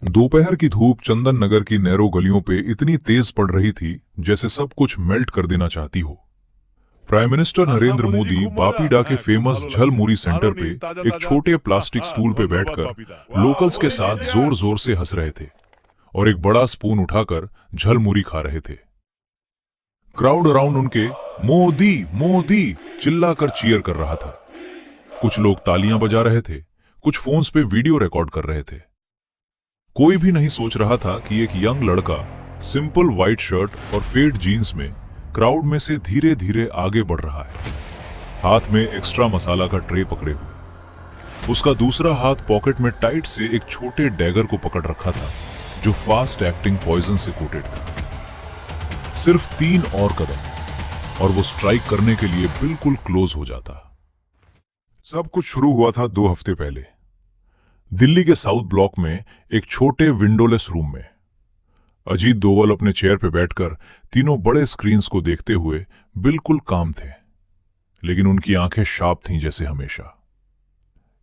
दोपहर की धूप चंदन नगर की नैरो गलियों पे इतनी तेज पड़ रही थी जैसे सब कुछ मेल्ट कर देना चाहती हो। प्राइम मिनिस्टर नरेंद्र मोदी मोदी खूब मजा बापीडा के হ্যাঁ খুব फेमस ভালো झल লাগছে मूरी सेंटर আরো पे নিন ताजा एक ताजा छोटे प्लास्टिक स्टूल पे ধন্যবাদ बैठकर বাপিদা लोकल्स के ওরে साथ जोर जोर से हंस रहे थे और एक बड़ा स्पून उठाकर झल मूरी खा रहे थे। क्राउड अराउंड उनके मोदी मोदी चिल्लाकर चीयर कर रहा था। कुछ लोग तालियां बजा रहे थे, कुछ फोन्स पे वीडियो रिकॉर्ड कर रहे थे। कोई भी नहीं सोच रहा था कि एक यंग लड़का सिंपल व्हाइट शर्ट और फेड जीन्स में क्राउड में से धीरे धीरे आगे बढ़ रहा है, हाथ में एक्स्ट्रा मसाला का ट्रे पकड़े हुए। उसका दूसरा हाथ पॉकेट में टाइट से एक छोटे डैगर को पकड़ रखा था जो फास्ट एक्टिंग पॉइजन से कोटेड था। सिर्फ 3 और कदम और वो स्ट्राइक करने के लिए बिल्कुल क्लोज हो जाता। सब कुछ शुरू हुआ था 2 हफ्ते पहले, दिल्ली के साउथ ब्लॉक में एक छोटे विंडोलेस रूम में। अजीत दोवल अपने चेयर पे बैठकर तीनों बड़े स्क्रीन्स को देखते हुए बिल्कुल काम थे, लेकिन उनकी आंखें शार्प थीं जैसे हमेशा।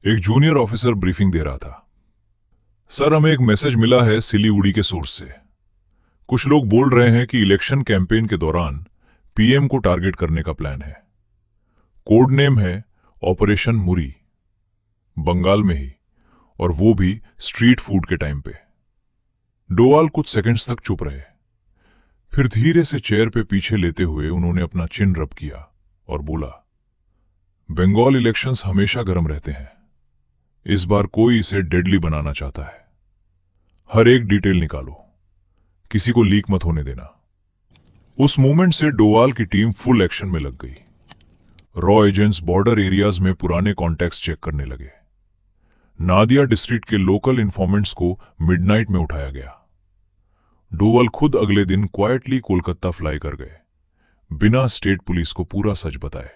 एक जूनियर ऑफिसर ब्रीफिंग दे रहा था। सर, हमें एक मैसेज मिला है सिलीगुड़ी के सोर्स से। कुछ लोग बोल रहे हैं कि इलेक्शन कैंपेन के दौरान पीएम को टारगेट करने का प्लान है। कोड नेम है ऑपरेशन मुरी, बंगाल में ही, और वो भी स्ट्रीट फूड के टाइम पे। डोवाल कुछ सेकंड्स तक चुप रहे, फिर धीरे से चेयर पे पीछे लेते हुए उन्होंने अपना चिन रब किया और बोला, बंगाल इलेक्शंस हमेशा गर्म रहते हैं। इस बार कोई इसे डेडली बनाना चाहता है। हर एक डिटेल निकालो, किसी को लीक मत होने देना। उस मोमेंट से डोवाल की टीम फुल एक्शन में लग गई। रॉ एजेंट्स बॉर्डर एरियाज में पुराने कॉन्टैक्ट्स चेक करने लगे। नादिया डिस्ट्रिक्ट के लोकल इन्फॉर्मेंट्स को मिडनाइट में उठाया गया। डोवल खुद अगले दिन क्वाइटली कोलकाता फ्लाई कर गए, बिना स्टेट पुलिस को पूरा सच बताए।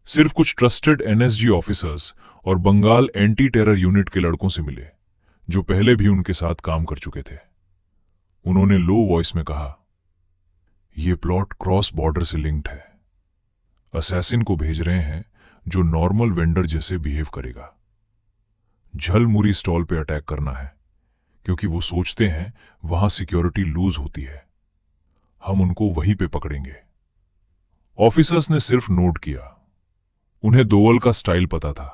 सिर्फ कुछ ट्रस्टेड एनएसजी ऑफिसर्स और बंगाल एंटी टेरर यूनिट के लड़कों से मिले जो पहले भी उनके साथ काम कर चुके थे। उन्होंने लो वॉइस में कहा, यह प्लॉट क्रॉस बॉर्डर से लिंक्ड है। असैसिन को भेज रहे हैं जो नॉर्मल वेंडर जैसे बिहेव करेगा। झल मुरी स्टॉल पे अटैक करना है क्योंकि वो सोचते हैं वहां सिक्योरिटी लूज होती है। हम उनको वहीं पे पकड़ेंगे। ऑफिसर्स ने सिर्फ नोट किया। उन्हें दोवल का स्टाइल पता था।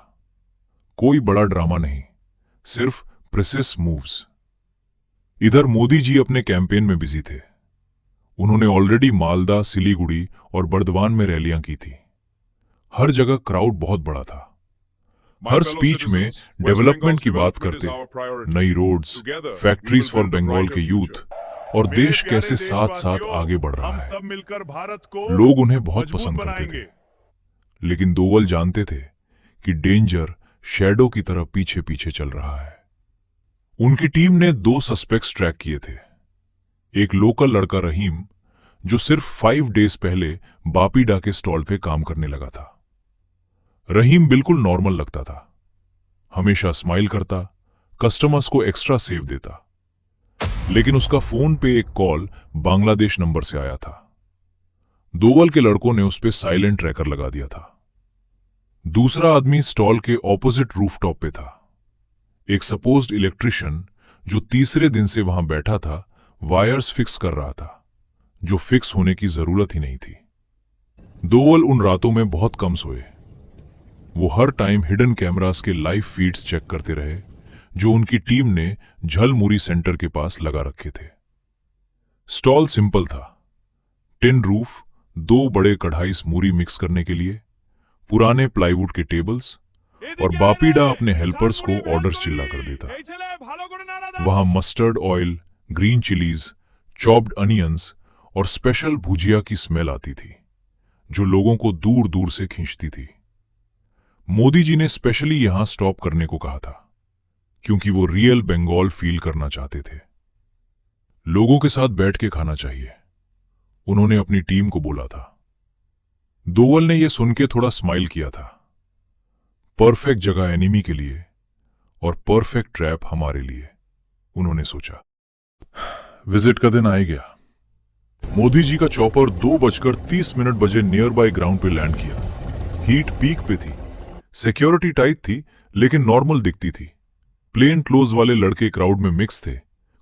कोई बड़ा ड्रामा नहीं, सिर्फ प्रिसिस मूव्स। इधर मोदी जी अपने कैंपेन में बिजी थे। उन्होंने ऑलरेडी मालदा, सिलीगुड़ी और बर्दवान में रैलियां की थी। हर जगह क्राउड बहुत बड़ा था। हर स्पीच में डेवलपमेंट की बात करते, नई रोड्स, फैक्ट्रीज फॉर बंगाल के यूथ और देश कैसे साथ साथ आगे बढ़ रहा है। लोग उन्हें बहुत पसंद करते थे, लेकिन दोवल जानते थे कि डेंजर शैडो की तरह पीछे पीछे चल रहा है। उनकी टीम ने 2 सस्पेक्ट्स ट्रैक किए थे। एक लोकल लड़का रहीम, जो सिर्फ 5 डेज पहले बापीडा के स्टॉल पे काम करने लगा था। रहीम बिल्कुल नॉर्मल लगता था, हमेशा स्माइल करता, कस्टमर्स को एक्स्ट्रा सेव देता। लेकिन उसका फोन पे एक कॉल बांग्लादेश नंबर से आया था। दोवल के लड़कों ने उस पे साइलेंट ट्रैकर लगा दिया था। दूसरा आदमी स्टॉल के ऑपोजिट रूफटॉप पे था। एक सपोज्ड इलेक्ट्रिशियन जो तीसरे दिन से वहां बैठा था, वायर्स फिक्स कर रहा था, जो फिक्स होने की जरूरत ही नहीं थी। दोवल उन रातों में बहुत कम सोए। वो हर टाइम हिडन कैमरास के लाइव फीड्स चेक करते रहे जो उनकी टीम ने झल मुरी सेंटर के पास लगा रखे थे। स्टॉल सिंपल था, टिन रूफ, 2 बड़े कढ़ाई मूरी मिक्स करने के लिए, पुराने प्लाईवुड के टेबल्स, और बापीडा अपने हेल्पर्स को ऑर्डर्स चिल्ला कर देता। वहां mustard oil, green chillies, chopped onions और स्पेशल भुजिया की स्मेल आती थी जो लोगों को दूर दूर से खींचती थी। मोदी जी ने स्पेशली यहां स्टॉप करने को कहा था क्योंकि वो रियल बंगाल फील करना चाहते थे। लोगों के साथ बैठ के खाना चाहिए, उन्होंने अपनी टीम को बोला था। दोवल ने यह सुन के थोड़ा स्माइल किया था। परफेक्ट जगह एनिमी के लिए और परफेक्ट ट्रैप हमारे लिए, उन्होंने सोचा। विजिट का दिन आ गया। मोदी जी का चॉपर 2:30 बजे नियर बाय ग्राउंड पे लैंड किया। हीट पीक पे थी, सिक्योरिटी टाइट थी लेकिन नॉर्मल दिखती थी। प्लेन क्लोज वाले लड़के क्राउड में मिक्स थे,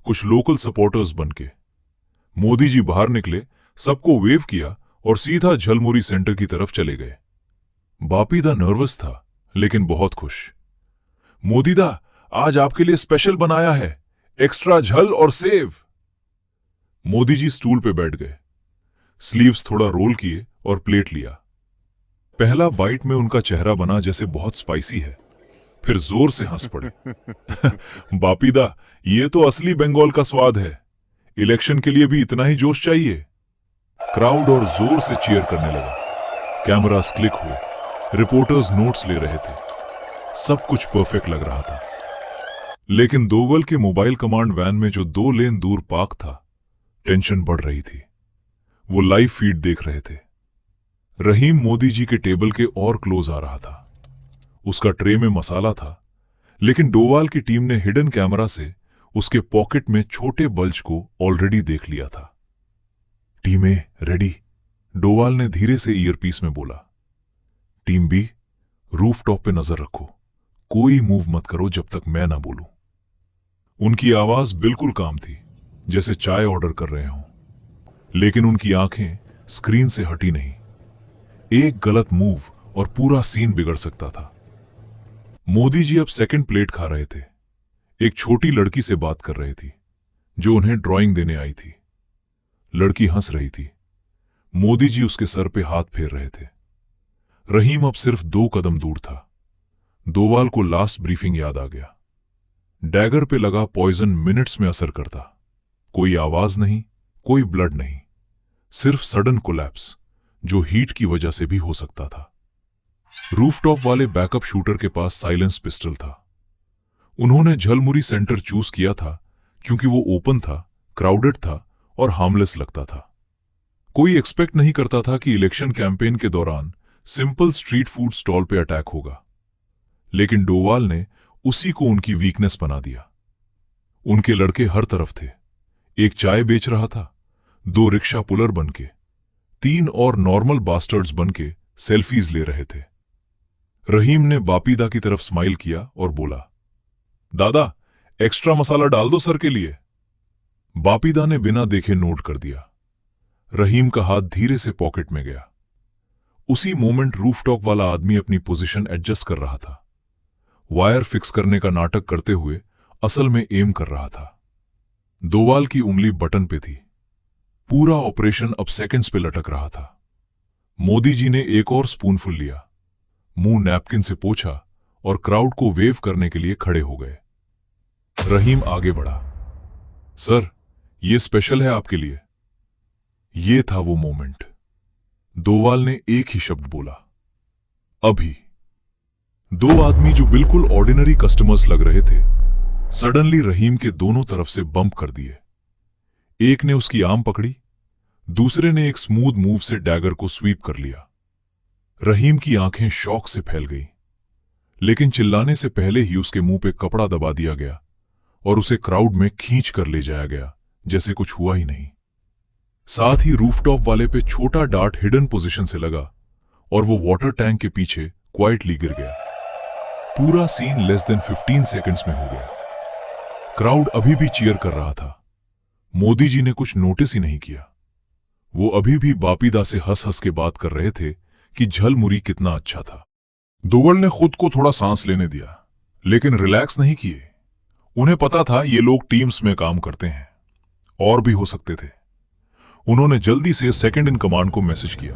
कुछ लोकल सपोर्टर्स बनके। मोदी जी बाहर निकले, सबको वेव किया और सीधा झलमुरी सेंटर की तरफ चले गए। बापीदा नर्वस था लेकिन बहुत खुश। मोदी दा, आज आपके लिए स्पेशल बनाया है, एक्स्ट्रा झल और सेव। मोदी जी स्टूल पे बैठ गए, स्लीव्स थोड़ा रोल किए और प्लेट लिया। पहला बाइट में उनका चेहरा बना जैसे बहुत स्पाइसी है, फिर जोर से हंस पड़े। बापीदा, ये तो असली बंगाल का स्वाद है, इलेक्शन के लिए भी इतना ही जोश चाहिए। क्राउड और जोर से चीयर करने लगा। कैमरास क्लिक हुए, रिपोर्टर्स नोट्स ले रहे थे, सब कुछ परफेक्ट लग रहा था। लेकिन दोवल के मोबाइल कमांड वैन में जो 2 लेन दूर पार्क था, टेंशन बढ़ रही थी। वो लाइव फीड देख रहे थे। रहीम मोदी जी के टेबल के और क्लोज आ रहा था। उसका ट्रे में मसाला था, लेकिन डोवाल की टीम ने हिडन कैमरा से उसके पॉकेट में छोटे बल्ज को ऑलरेडी देख लिया था। टीमें रेडी, डोवाल ने धीरे से ईयरपीस में बोला। टीम बी, रूफटॉप पे नजर रखो, कोई मूव मत करो जब तक मैं ना बोलूं। उनकी आवाज बिल्कुल काम थी, जैसे चाय ऑर्डर कर रहे हों, लेकिन उनकी आंखें स्क्रीन से हटी नहीं। एक गलत मूव और पूरा सीन बिगड़ सकता था। मोदी जी अब सेकंड प्लेट खा रहे थे। एक छोटी लड़की से बात कर रहे थी, जो उन्हें ड्राइंग देने आई थी। लड़की हंस रही थी। मोदी जी उसके सर पे हाथ फेर रहे थे। रहीम अब सिर्फ 2 कदम दूर था। दोवाल को लास्ट ब्रीफिंग याद आ गया। डैगर पे लगा पॉइजन मिनट्स में असर करता। कोई आवाज नहीं, कोई ब्लड नहीं, सिर्फ सडन कोलैप्स, जो हीट की वजह से भी हो सकता था। रूफटॉप वाले बैकअप शूटर के पास साइलेंस पिस्टल था। उन्होंने झलमुरी सेंटर चूज किया था क्योंकि वो ओपन था, क्राउडेड था और हार्मलेस लगता था। कोई एक्सपेक्ट नहीं करता था कि इलेक्शन कैंपेन के दौरान सिंपल स्ट्रीट फूड स्टॉल पे अटैक होगा, लेकिन डोवाल ने उसी को उनकी वीकनेस बना दिया। उनके लड़के हर तरफ थे। एक चाय बेच रहा था, 2 रिक्शा पुलर बनके, 3 और नॉर्मल बास्टर्ड्स बनके सेल्फीज ले रहे थे। रहीम ने बापीदा की तरफ स्माइल किया और बोला, दादा, एक्स्ट्रा मसाला डाल दो सर के लिए। बापीदा ने बिना देखे नोट कर दिया। रहीम का हाथ धीरे से पॉकेट में गया। उसी मोमेंट रूफटॉप वाला आदमी अपनी पोजीशन एडजस्ट कर रहा था। वायर फिक्स करने का नाटक करते हुए असल में एम कर रहा था। दोवाल की उंगली बटन पे थी। पूरा ऑपरेशन अब सेकंड्स पे लटक रहा था। मोदी जी ने एक और स्पूनफुल लिया, मुंह नैपकिन से पोंछा और क्राउड को वेव करने के लिए खड़े हो गए। रहीम आगे बढ़ा। सर, ये स्पेशल है आपके लिए। ये था वो मोमेंट। दोवाल ने एक ही शब्द बोला, अभी। 2 आदमी जो बिल्कुल ऑर्डिनरी कस्टमर्स लग रहे थे, सडनली रहीम के दोनों तरफ से बम्प कर दिए। एक ने उसकी आर्म पकड़ी, दूसरे ने एक स्मूथ मूव से डैगर को स्वीप कर लिया। रहीम की आंखें शॉक से फैल गईं, लेकिन चिल्लाने से पहले ही उसके मुंह पे कपड़ा दबा दिया गया और उसे क्राउड में खींच कर ले जाया गया, जैसे कुछ हुआ ही नहीं। साथ ही रूफटॉप वाले पे छोटा डार्ट हिडन पोजीशन से लगा और वो वाटर टैंक के पीछे क्वाइटली गिर गया। पूरा सीन लेस देन 15 सेकंड्स में हो गया। क्राउड अभी भी चीयर कर रहा था। मोदी जी ने कुछ नोटिस ही नहीं किया। वो अभी भी बापीदा से हंस हंस के बात कर रहे थे कि झलमुरी कितना अच्छा था। दोवल ने खुद को थोड़ा सांस लेने दिया, लेकिन रिलैक्स नहीं किए। उन्हें पता था ये लोग टीम्स में काम करते हैं, और भी हो सकते थे। उन्होंने जल्दी से सेकंड इन कमांड को मैसेज किया,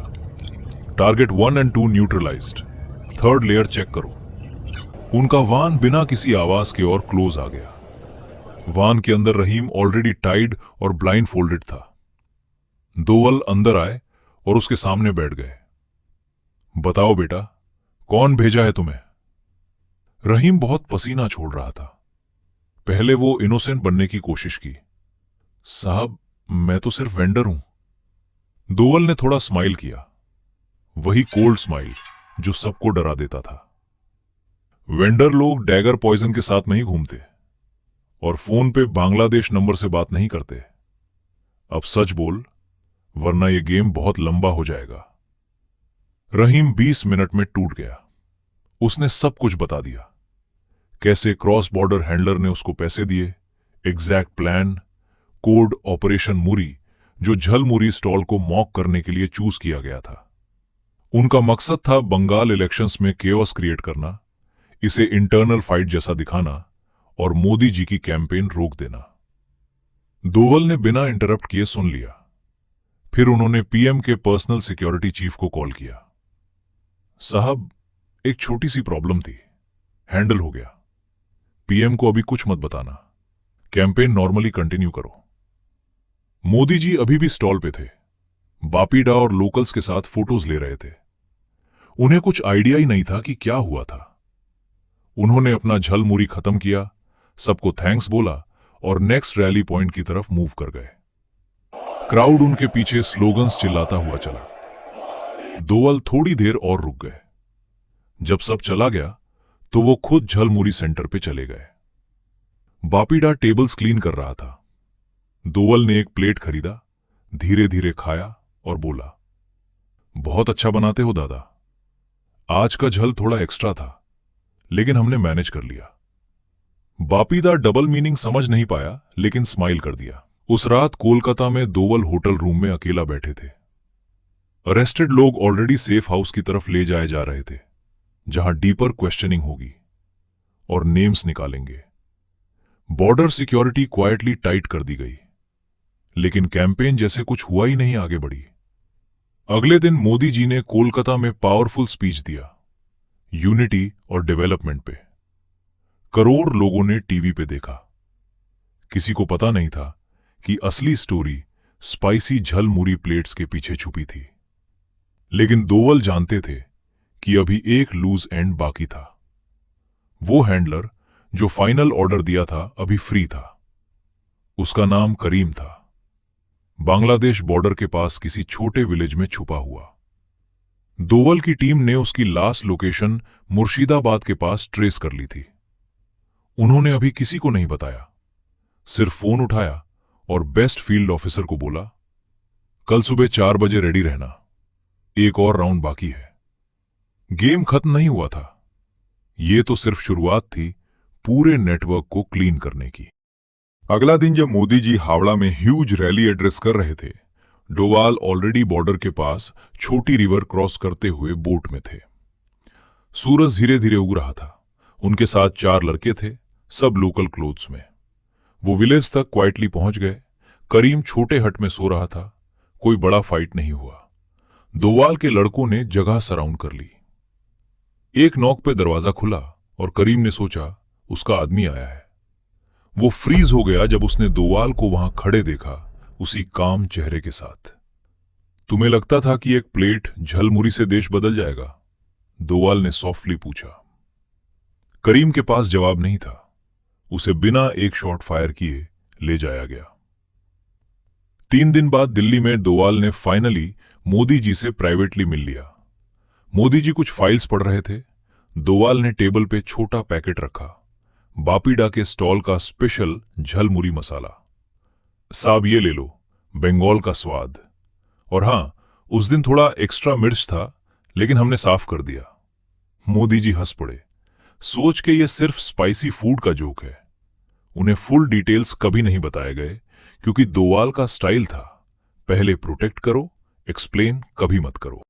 टारगेट 1 और 2 न्यूट्रलाइज्ड, 3rd लेयर चेक करो। उनका वान बिना किसी आवाज के और क्लोज आ गया। वान के अंदर रहीम ऑलरेडी टाइड और ब्लाइंड फोल्डेड था। दोवल अंदर आए और उसके सामने बैठ गए। बताओ बेटा, कौन भेजा है तुम्हें? रहीम बहुत पसीना छोड़ रहा था। पहले वो इनोसेंट बनने की कोशिश की। साहब, मैं तो सिर्फ वेंडर हूं। दोवल ने थोड़ा स्माइल किया, वही कोल्ड स्माइल जो सबको डरा देता था। वेंडर लोग डैगर पॉइजन के साथ नहीं घूमते और फोन पे बांग्लादेश नंबर से बात नहीं करते। अब सच बोल, वरना यह गेम बहुत लंबा हो जाएगा। रहीम 20 मिनट में टूट गया। उसने सब कुछ बता दिया। कैसे क्रॉस बॉर्डर हैंडलर ने उसको पैसे दिए, एग्जैक्ट प्लान, कोड ऑपरेशन मुरी, जो झलमुरी स्टॉल को मॉक करने के लिए चूज किया गया था। उनका मकसद था बंगाल इलेक्शंस में केओस क्रिएट करना, इसे इंटरनल फाइट जैसा दिखाना और मोदी जी की कैंपेन रोक देना। दोवल ने बिना इंटरप्ट किए सुन लिया। फिर उन्होंने पीएम के पर्सनल सिक्योरिटी चीफ को कॉल किया। साहब, एक छोटी सी प्रॉब्लम थी, हैंडल हो गया। पीएम को अभी कुछ मत बताना, कैंपेन नॉर्मली कंटिन्यू करो। मोदी जी अभी भी स्टॉल पे थे, बापीडा और लोकल्स के साथ फोटोज ले रहे थे। उन्हें कुछ आइडिया ही नहीं था कि क्या हुआ था। उन्होंने अपना झलमुरी खत्म किया, सबको थैंक्स बोला और नेक्स्ट रैली पॉइंट की तरफ मूव कर गए। क्राउड उनके पीछे स्लोगन्स चिल्लाता हुआ चला। दोवल थोड़ी देर और रुक गए। जब सब चला गया तो वो खुद झलमुरी सेंटर पे चले गए। बापीडा टेबल्स क्लीन कर रहा था। दोवल ने एक प्लेट खरीदा, धीरे धीरे खाया और बोला, बहुत अच्छा बनाते हो दादा। आज का झल थोड़ा एक्स्ट्रा था, लेकिन हमने मैनेज कर लिया। बापीदा डबल मीनिंग समझ नहीं पाया, लेकिन स्माइल कर दिया। उस रात कोलकाता में दोवल होटल रूम में अकेला बैठे थे। अरेस्टेड लोग ऑलरेडी सेफ हाउस की तरफ ले जाए जा रहे थे, जहां डीपर क्वेश्चनिंग होगी और नेम्स निकालेंगे। बॉर्डर सिक्योरिटी क्वाइटली टाइट कर दी गई, लेकिन कैंपेन जैसे कुछ हुआ ही नहीं आगे बढ़ी। अगले दिन मोदी जी ने कोलकाता में पावरफुल स्पीच दिया, यूनिटी और डेवलपमेंट पे। करोड़ लोगों ने टीवी पे देखा। किसी को पता नहीं था कि असली स्टोरी स्पाइसी झलमुरी प्लेट्स के पीछे छुपी थी। लेकिन दोवल जानते थे कि अभी एक लूज एंड बाकी था। वो हैंडलर जो फाइनल ऑर्डर दिया था अभी फ्री था। उसका नाम करीम था, बांग्लादेश बॉर्डर के पास किसी छोटे विलेज में छुपा हुआ। दोवल की टीम ने उसकी लास्ट लोकेशन मुर्शिदाबाद के पास ट्रेस कर ली थी। उन्होंने अभी किसी को नहीं बताया, सिर्फ फोन उठाया और बेस्ट फील्ड ऑफिसर को बोला, कल सुबह 4 बजे रेडी रहना, एक और राउंड बाकी है। गेम खत्म नहीं हुआ था, ये तो सिर्फ शुरुआत थी पूरे नेटवर्क को क्लीन करने की। अगला दिन जब मोदी जी हावड़ा में ह्यूज रैली एड्रेस कर रहे थे, डोवाल ऑलरेडी बॉर्डर के पास छोटी रिवर क्रॉस करते हुए बोट में थे। सूरज धीरे धीरे उग रहा था। उनके साथ 4 लड़के थे, सब लोकल क्लोथ्स में। वो विलेज तक क्वाइटली पहुंच गए। करीम छोटे हट में सो रहा था। कोई बड़ा फाइट नहीं हुआ। दोवाल के लड़कों ने जगह सराउंड कर ली। एक नॉक पे दरवाजा खुला और करीम ने सोचा उसका आदमी आया है। वो फ्रीज हो गया जब उसने दोवाल को वहां खड़े देखा, उसी काम चेहरे के साथ। तुम्हें लगता था कि एक प्लेट झलमुरी से देश बदल जाएगा? दोवाल ने सॉफ्टली पूछा। करीम के पास जवाब नहीं था। उसे बिना एक शॉट फायर किए ले जाया गया। 3 दिन बाद दिल्ली में दोवाल ने फाइनली मोदी जी से प्राइवेटली मिल लिया। मोदी जी कुछ फाइल्स पढ़ रहे थे। दोवाल ने टेबल पे छोटा पैकेट रखा, बापीडा के स्टॉल का स्पेशल झलमुरी मसाला। साहब ये ले लो, बंगाल का स्वाद। और हां, उस दिन थोड़ा एक्स्ट्रा मिर्च था, लेकिन हमने साफ कर दिया। मोदी जी हंस पड़े, सोच के ये सिर्फ स्पाइसी फूड का जोक है। उन्हें फुल डिटेल्स कभी नहीं बताए गए, क्योंकि दोवाल का स्टाइल था, पहले प्रोटेक्ट करो, एक्सप्लेन कभी मत करो।